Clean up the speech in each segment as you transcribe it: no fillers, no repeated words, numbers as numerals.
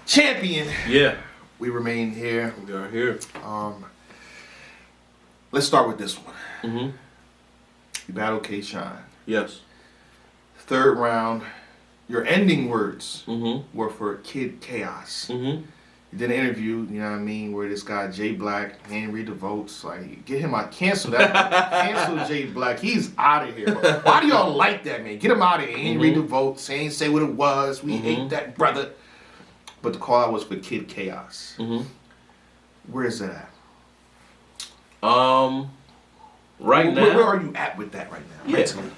Champion. Yeah. We remain here. We are here. Let's start with this one. Mm-hmm. You battle K-Shine. Yes. Third round. Your ending words Mm-hmm. were for Kid Chaos. Mm-hmm. You did an interview, you know what I mean, where this guy Jay Black, he didn't read the votes. Like, get him out. Cancel that. Cancel Jay Black. He's out of here. Why do y'all like that, man? Get him out of here. He didn't read the votes. He ain't say what it was. We hate that brother. But the call out was for Kid Chaos. Mm-hmm. Where is that at? Right now. Where are you at with that right now? Yeah. Mentally?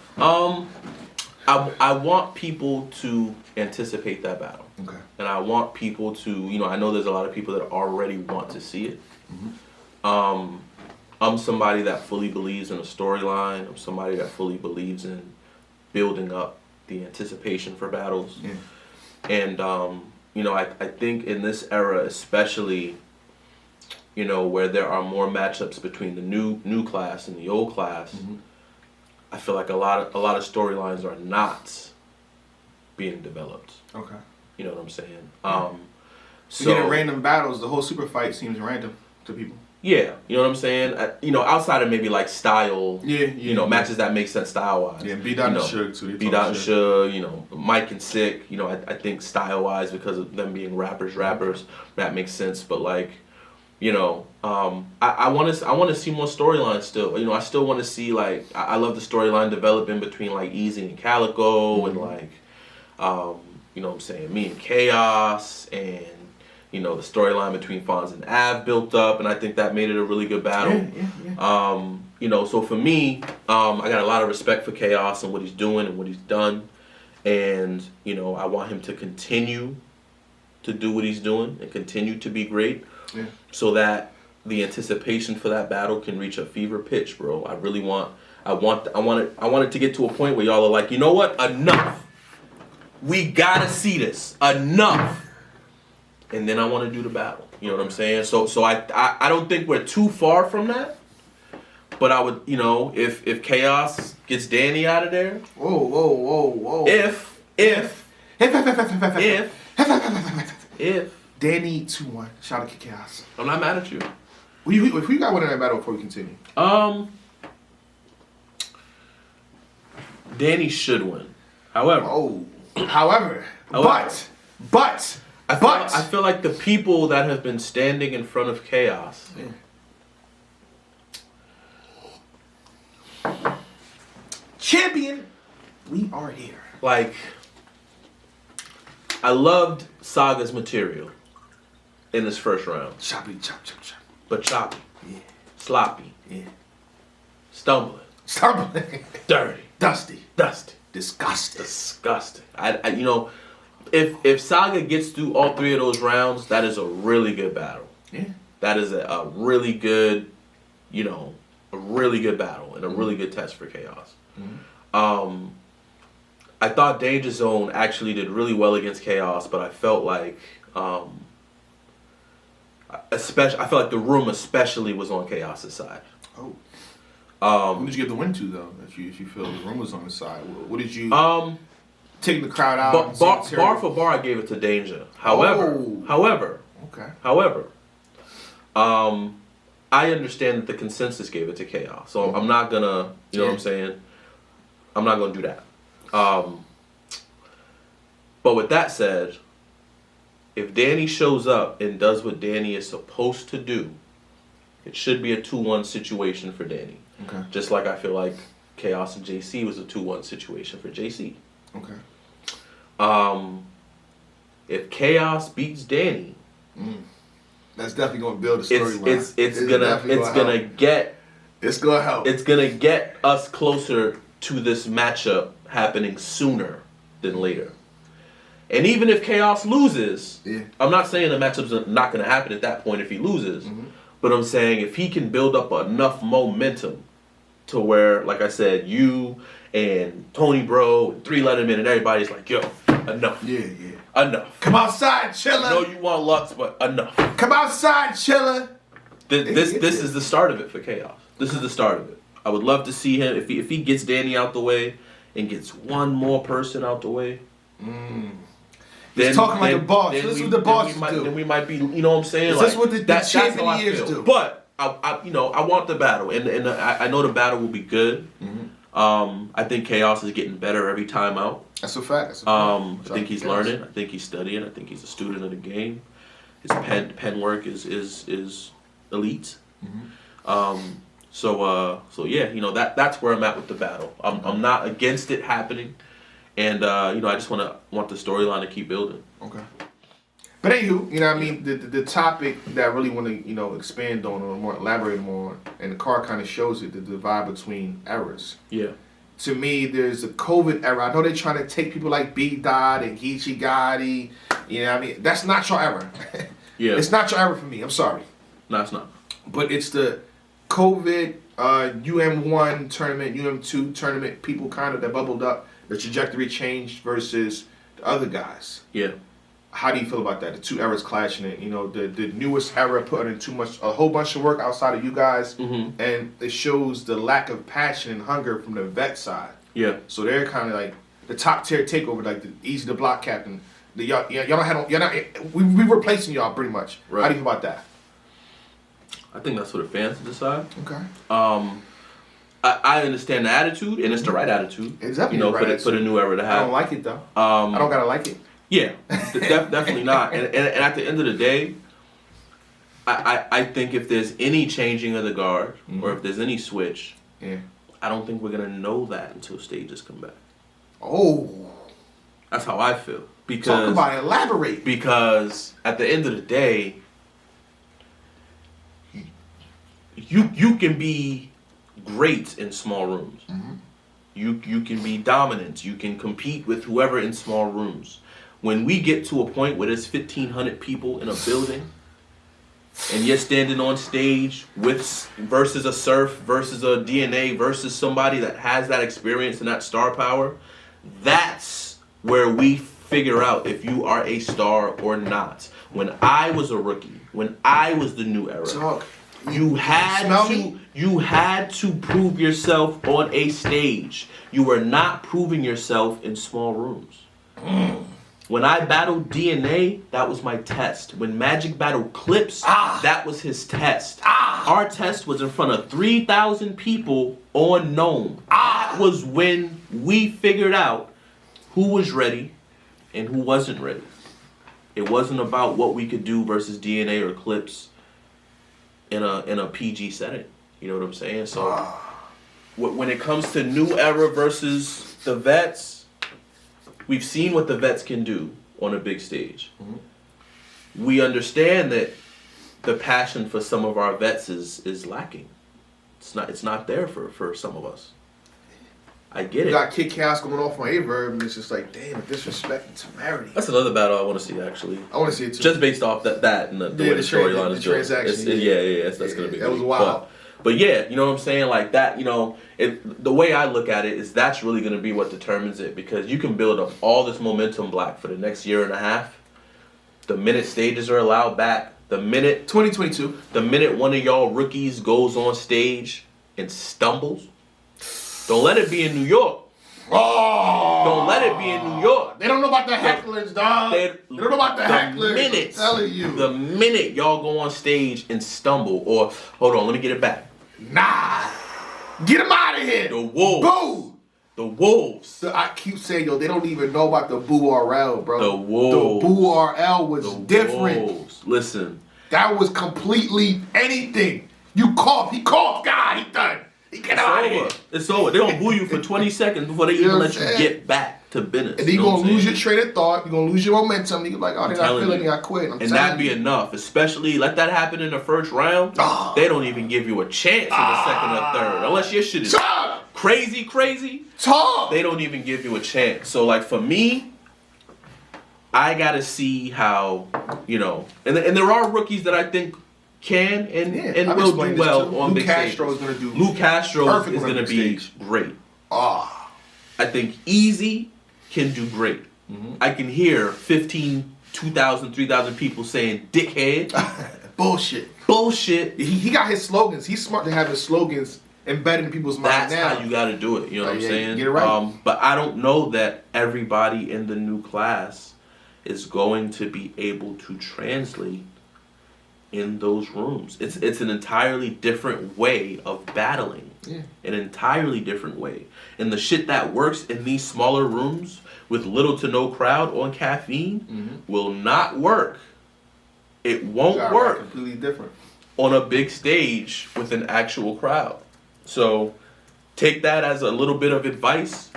I want people to anticipate that battle. Okay. And I want people to, I know there's a lot of people that already want to see it. Mm-hmm. I'm somebody that fully believes in a storyline. I'm somebody that fully believes in building up the anticipation for battles. Yeah. And, I think in this era especially, where there are more matchups between the new class and the old class, I feel like a lot of storylines are not being developed. Okay. You know what I'm saying? So getting random battles, the whole super fight seems random to people. Yeah, you know what I'm saying? Outside of maybe like style, matches that make sense style-wise. Yeah, B-Dot and Suge too. B-Dot and Suge, Mike and Sick, I think style-wise, because of them being rappers, that makes sense. But like, I want to see more storylines still. I still want to see like, I love the storyline developing between like Easy and Calico and like, you know what I'm saying, me and Chaos and, the storyline between Fonz and Av built up, and I think that made it a really good battle. Yeah. So for me, I got a lot of respect for Chaos and what he's doing and what he's done. And, I want him to continue to do what he's doing and continue to be great. Yeah. So that the anticipation for that battle can reach a fever pitch, bro. I really want it to get to a point where y'all are like, you know what? Enough. We gotta see this. Enough. And then I want to do the battle. You know what I'm saying? So I don't think we're too far from that. But I would, if Chaos gets Danny out of there. Whoa. If Danny 2-1. Shout out to Chaos. I'm not mad at you. Who you got winning that battle before we continue? Danny should win. However. But I feel like the people that have been standing in front of Chaos. Yeah. Champion, we are here. Like, I loved Saga's material in his first round. Chop. But choppy. Yeah. Sloppy. Yeah. Stumbling. Dirty. Dusty. Disgusting. If Saga gets through all three of those rounds, that is a really good battle. Yeah. That is a really good, a really good battle and a really good test for Chaos. Mm-hmm. I thought Danger Zone actually did really well against Chaos, but I felt like, I felt like the room especially was on Chaos's side. Oh. Who did you give the win to though? If you feel the room was on his side, what did you? Taking the crowd out. Bar for bar, I gave it to Danger. However. I understand that the consensus gave it to Chaos, so I'm not gonna, you know what I'm saying? I'm not gonna do that. But with that said, if Danny shows up and does what Danny is supposed to do, it should be a 2-1 situation for Danny. Okay. Just like I feel like Chaos and JC was a 2-1 situation for JC. Okay. If Chaos beats Danny, that's definitely gonna build a storyline. It's gonna get us closer to this matchup happening sooner than later. And even if Chaos loses, I'm not saying the matchup's not gonna happen at that point if he loses, but I'm saying if he can build up enough momentum to where, like I said, you and Tony Bro and 3 Letterman and everybody's like, yo, enough. Yeah. Enough. Come outside, Chilla. I know you want Lux, but enough. Come outside, Chilla. This is the start of it for Chaos. This is the start of it. I would love to see him if he gets Danny out the way and gets one more person out the way. He's talking like a boss. This is what the bosses do. Then we might be, you know what I'm saying? Is this what the champion of the years do? But I want the battle, and I know the battle will be good. Mm-hmm. I think Chaos is getting better every time out. That's a fact. I think he's learning. I think he's studying. I think he's a student of the game. His pen work is elite. Mm-hmm. So yeah, that's where I'm at with the battle. I'm not against it happening, and I just want the storyline to keep building. Okay. But anywho, you know what I mean, the topic that I really want to expand on or more elaborate more on, and the card kind of shows it, the divide between eras. Yeah. To me, there's a COVID era. I know they're trying to take people like B. Dot and Geechee Gotti. You know what I mean? That's not your era. Yeah. It's not your era for me. I'm sorry. No, it's not. But it's the COVID UM1 tournament, UM2 tournament, people kind of that bubbled up, the trajectory changed versus the other guys. Yeah. How do you feel about that? The two eras clashing it. The newest era put in a whole bunch of work outside of you guys, mm-hmm. and it shows the lack of passion and hunger from the vet side. Yeah. So they're kind of like the top tier takeover, like the easy to block captain. Y'all don't have we replacing y'all pretty much. Right. How do you feel about that? I think that's what the fans decide. Okay. I understand the attitude, and it's the right attitude. Exactly. For the new era to have. I don't like it though. I don't gotta like it. Yeah, definitely not. And at the end of the day, I think if there's any changing of the guard, mm-hmm. or if there's any switch, yeah. I don't think we're gonna know that until stages come back. Oh, that's how I feel. Because talk about it, elaborate. Because at the end of the day, you can be great in small rooms. Mm-hmm. You can be dominant. You can compete with whoever in small rooms. When we get to a point where there's 1,500 people in a building, and you're standing on stage versus a Surf, versus a DNA, versus somebody that has that experience and that star power, that's where we figure out if you are a star or not. When I was a rookie, when I was the new era, you had to prove yourself on a stage. You were not proving yourself in small rooms. When I battled DNA, that was my test. When Magic battled Clips, that was his test. Our test was in front of 3,000 people on Gnome. That was when we figured out who was ready and who wasn't ready. It wasn't about what we could do versus DNA or Clips in a PG setting. You know what I'm saying? So when it comes to new era versus the vets, we've seen what the vets can do on a big stage. Mm-hmm. We understand that the passion for some of our vets is lacking. It's not there for some of us. I get it. You got Kid Chaos going off on Averb, and it's just like, damn, disrespect and temerity. That's another battle I want to see, actually. I want to see it too. Just based off that and the way the storyline is going. That's going to be that was wild. But yeah, you know what I'm saying? Like that, the way I look at it is that's really going to be what determines it, because you can build up all this momentum, Black, for the next year and a half. The minute stages are allowed back, the minute 2022, the minute one of y'all rookies goes on stage and stumbles, don't let it be in New York. Oh! Don't let it be in New York. They don't know about the hecklers, dog. They don't know about the hecklers. I'm telling you. The minute y'all go on stage and stumble, or hold on, let me get it back. Nah. Get them out of here. The Wolves. Boo. The Wolves. I keep saying, they don't even know about the Boo RL, bro. The Wolves. The Boo RL was different. Wolves. Listen. That was completely anything. You cough. He coughed. God, he done. Get out of here. It's over. They don't boo you for 20 seconds before they even let you get back to business. And then you're going to lose your train of thought. You're going to lose your momentum. You're like, they're not feeling me. I quit. And that'd be enough. Especially, let that happen in the first round. They don't even give you a chance in the second or third. Unless your shit is crazy. They don't even give you a chance. So, like, for me, I got to see how, and there are rookies that I think can and will do well on big stages. Luke Castro is going to be great. I think Easy can do great. Mm-hmm. I can hear 2,000, 3,000 people saying dickhead. Bullshit. He got his slogans. He's smart to have his slogans embedded in people's minds now. That's how you got to do it. You know what I'm saying? Get it right. But I don't know that everybody in the new class is going to be able to translate in those rooms. It's an entirely different way of battling. Yeah. An entirely different way. And the shit that works in these smaller rooms with little to no crowd on caffeine will not work. It won't work completely different on a big stage with an actual crowd. So take that as a little bit of advice.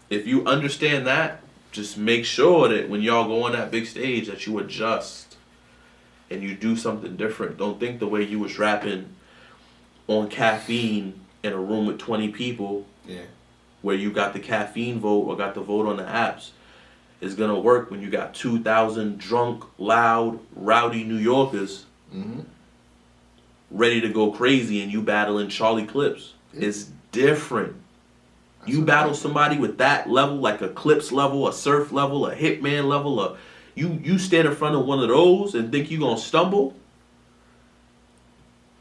If you understand that, just make sure that when y'all go on that big stage that you adjust and you do something different. Don't think the way you was rapping on caffeine in a room with 20 people, where you got the caffeine vote or got the vote on the apps, is gonna work when you got 2,000 drunk, loud, rowdy New Yorkers ready to go crazy, and you battling Charlie Clips. It's different. You battle somebody with that level, like a Clips level, a Surf level, a Hitman level, you stand in front of one of those and think you gonna stumble.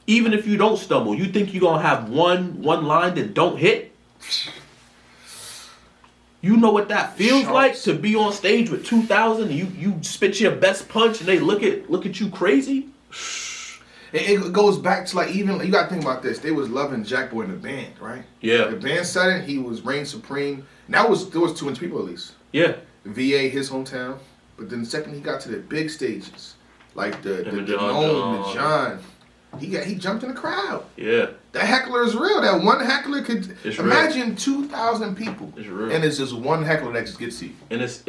Even if you don't stumble, you think you're gonna have one line that don't hit. You know what that feels like to be on stage with 2,000 and you spit your best punch and they look at you crazy. It goes back to, like, even, you gotta think about this. They was loving Jack Boy in the band, right? Yeah. The band setting, he was reign supreme. There was 200 people at least. Yeah. VA, his hometown. But then the second he got to the big stages, like the John, he jumped in the crowd. Yeah. That heckler is real. That one heckler could imagine 2,000 people. It's real. And it's just one heckler that just gets you. And it's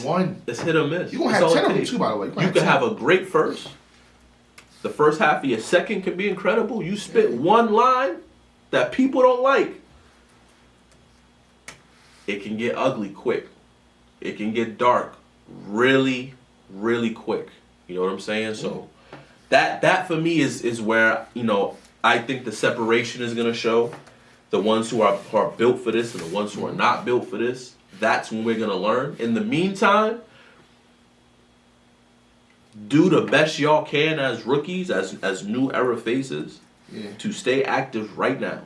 one. It's hit or miss. You gonna have 10 of them too, by the way. You could have a great first. The first half of your second can be incredible. You spit one line that people don't like. It can get ugly quick. It can get dark really, really quick. You know what I'm saying? So that for me is where, I think the separation is gonna show. The ones who are built for this and the ones who are not built for this. That's when we're gonna learn. In the meantime, do the best y'all can as rookies, as new era faces, to stay active right now.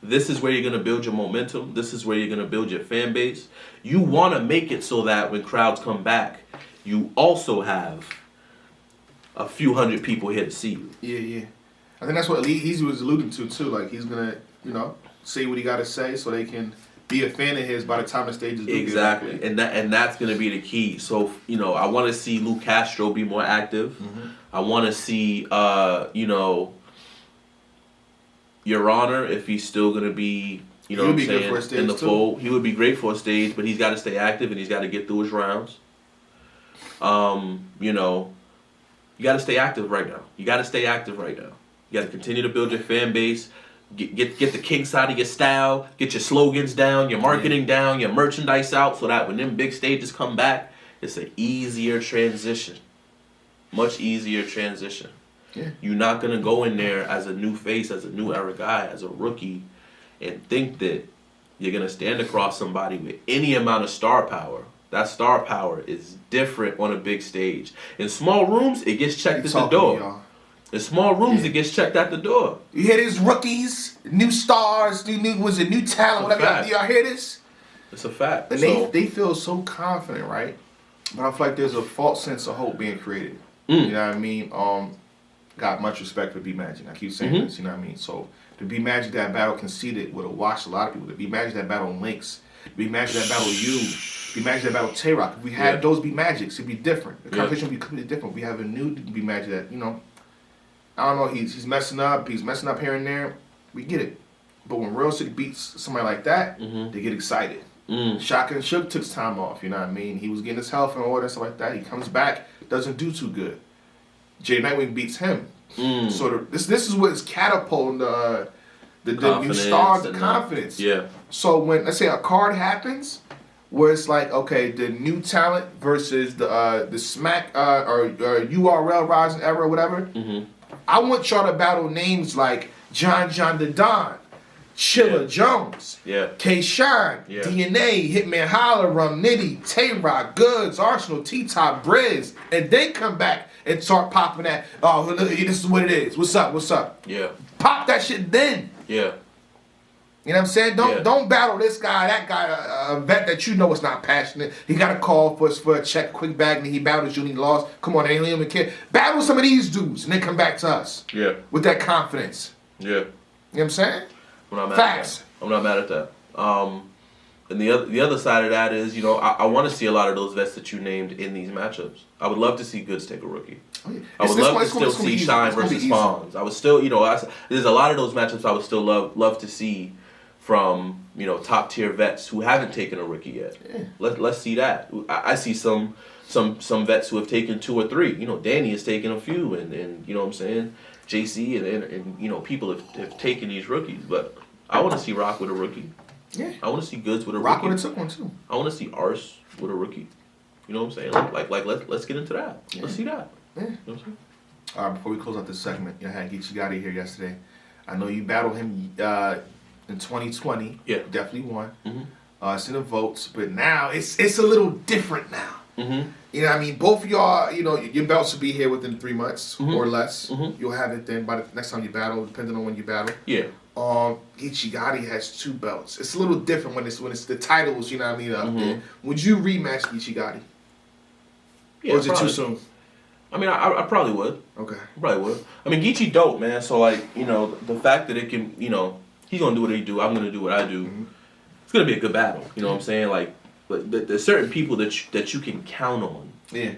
This is where you're going to build your momentum. This is where you're going to build your fan base. You want to make it so that when crowds come back, you also have a few hundred people here to see you. Yeah. I think that's what Easy was alluding to, too. Like, he's going to, say what he got to say so they can be a fan of his by the time the stage is exactly, and that's gonna be the key. So I want to see Lou Castro be more active. I want to see Your Honor, if he's still gonna be what I'm saying, in the fold. He would be great for a stage, but he's got to stay active and he's got to get through his rounds. You got to stay active right now. You got to continue to build your fan base. Get the king side of your style, get your slogans down, your marketing down, your merchandise out, so that when them big stages come back, it's an easier transition. Much easier transition. Yeah. You're not going to go in there as a new face, as a new era guy, as a rookie, and think that you're going to stand across somebody with any amount of star power. That star power is different on a big stage. In small rooms, it gets checked at the door. In small rooms, it gets checked at the door. You hear these rookies, new stars, new talent, whatever. Y'all hear this? It's a fact. And they feel so confident, right? But I feel like there's a false sense of hope being created. You know what I mean? Got much respect for B Magic. I keep saying this, you know what I mean? So to B Magic that battle conceded would have watched a lot of people. To B Magic that battle Lynx, to B Magic that battle you, B Magic that battle Tay Rock. If we had those B Magics, it'd be different. The competition would be completely different. We have a new B Magic that, I don't know, he's messing up here and there. We get it. But when Real Sick beats somebody like that, they get excited. Shaka and Shook took time off, you know what I mean? He was getting his health and all that stuff like that. He comes back, doesn't do too good. Jay Nightwing beats him. So this is what's catapulting the new star, the confidence. So when, let's say, a card happens, where it's like, okay, the new talent versus the Smack or URL Rising Era or whatever, I want y'all to battle names like John the Don, Chilla Jones, K-Shine, DNA, Hitman Holler, Rum Nitty, Tay-Rock, Goods, Arsenal, T-Top, Briz, and they come back and start popping that, this is what it is. What's up? Yeah. Pop that shit then. Yeah. You know what I'm saying? Don't battle this guy, that guy, a vet that you know is not passionate. He got a call for a check, quick bag, and he battles you and he lost. Come on, they ain't even care. Battle some of these dudes and then come back to us. Yeah. With that confidence. Yeah. You know what I'm saying? I'm not mad Facts. at that. I'm not mad at that. And the other side of that is, I want to see a lot of those vets that you named in these matchups. I would love to see Goods take a rookie. Oh, yeah. I would love to still see Shine versus Fonz. I would still, there's a lot of those matchups I would still love to see from, top tier vets who haven't taken a rookie yet. Yeah. Let's see that. I see some vets who have taken 2 or 3. Danny has taken a few, and you know what I'm saying, JC and people have taken these rookies, but I want to see Rock with a rookie. Yeah. I want to see Goods with a Rock rookie. would have took one too. I want to see Ars with a rookie. You know what I'm saying? Like let's get into that. Yeah. Let's see that. Yeah. You know what I'm saying? All right, before we close out this segment, I had Geechee Gotti here yesterday. I know you battled him in 2020. Yeah. Definitely won. Mm-hmm. It's in the votes, but now it's a little different now. Mm-hmm. You know what I mean? Both of y'all, your belts will be here within 3 months or less. Mm-hmm. You'll have it then by the next time you battle, depending on when you battle. Yeah. Geechee Gotti has 2 belts. It's a little different when it's the titles, you know what I mean, up Mm-hmm. there. Would you rematch Geechee Gotti? Yeah. Or is it probably. too soon? I mean, I probably would. Okay. I probably would. I mean, Geechee dope, man. So the fact that it can, he's gonna do what he do. I'm gonna do what I do. Mm-hmm. It's gonna be a good battle. You know what I'm saying? Like there's certain people that you can count on. Yeah.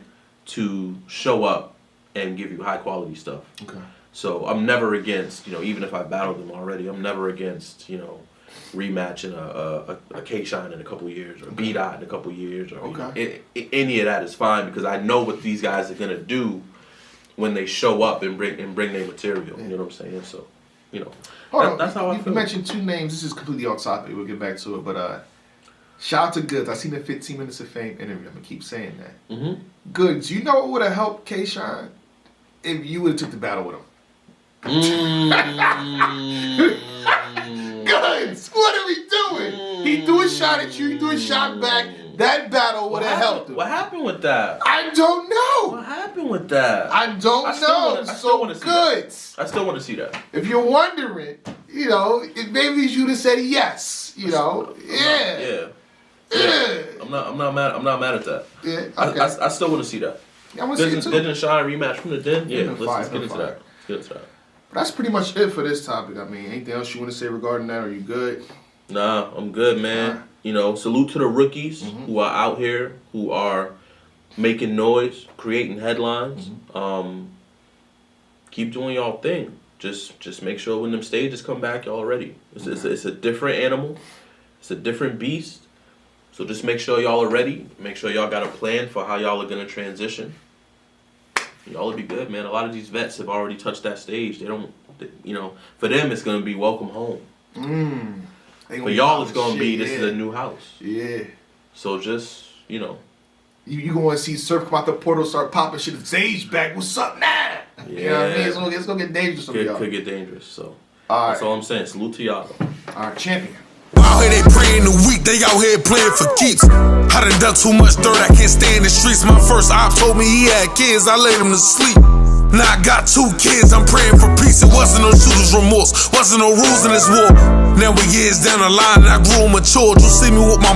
To show up and give you high quality stuff. Okay. So I'm never against, even if I battled them already, I'm never against, rematch in a K-Shine in a couple years or B-Dot in a couple years or any of that is fine because I know what these guys are gonna do when they show up and bring their material. Yeah. You know what I'm saying? So, that's how I feel. You mentioned 2 names. This is completely off topic. We'll get back to it, but shout out to Goods. I seen the 15 Minutes of Fame interview. I'm gonna keep saying that. Mm-hmm. Goods, you know what would have helped K-Shine if you would have took the battle with him? Goods, what are we doing? He threw a shot at you. You threw a shot back. That battle would have helped him. What happened with that? I don't know. What happened with that? I don't know. I still want to see Goods. that. I still want to see that. If you're wondering, if maybe you'd have said yes. Yeah. I'm not mad at that. Yeah. Okay. I still want to see that. I want to see it too. Didn't Shine rematch from the Den? Yeah, Yeah, let's get into fire. that. Let's get into that. But that's pretty much it for this topic. I mean, anything else you want to say regarding that? Are you good? Nah, I'm good, man. Salute to the rookies who are out here, who are making noise, creating headlines. Keep doing y'all thing. Just make sure when them stages come back, y'all ready. It's a different animal. It's a different beast. So just make sure y'all are ready. Make sure y'all got a plan for how y'all are going to transition. Y'all will be good, man. A lot of these vets have already touched that stage. For them, it's going to be welcome home. For y'all, it's going to be, this is a new house. Yeah. So just, You going to see Surf come out the portal, start popping shit. Sage back. What's up now? Yeah. You know what I mean? It's going to get dangerous for y'all. Could get dangerous. So that's all I'm saying. Salute to y'all. All right, champion. Out here they praying the week, they out here playing for keeps. I done done too much dirt, I can't stay in the streets. My first op told me he had kids, I laid him to sleep. Now I got 2 kids, I'm praying for peace. It wasn't no shooter's remorse, wasn't no rules in this war. Now we years down the line and I grew mature. You see me with my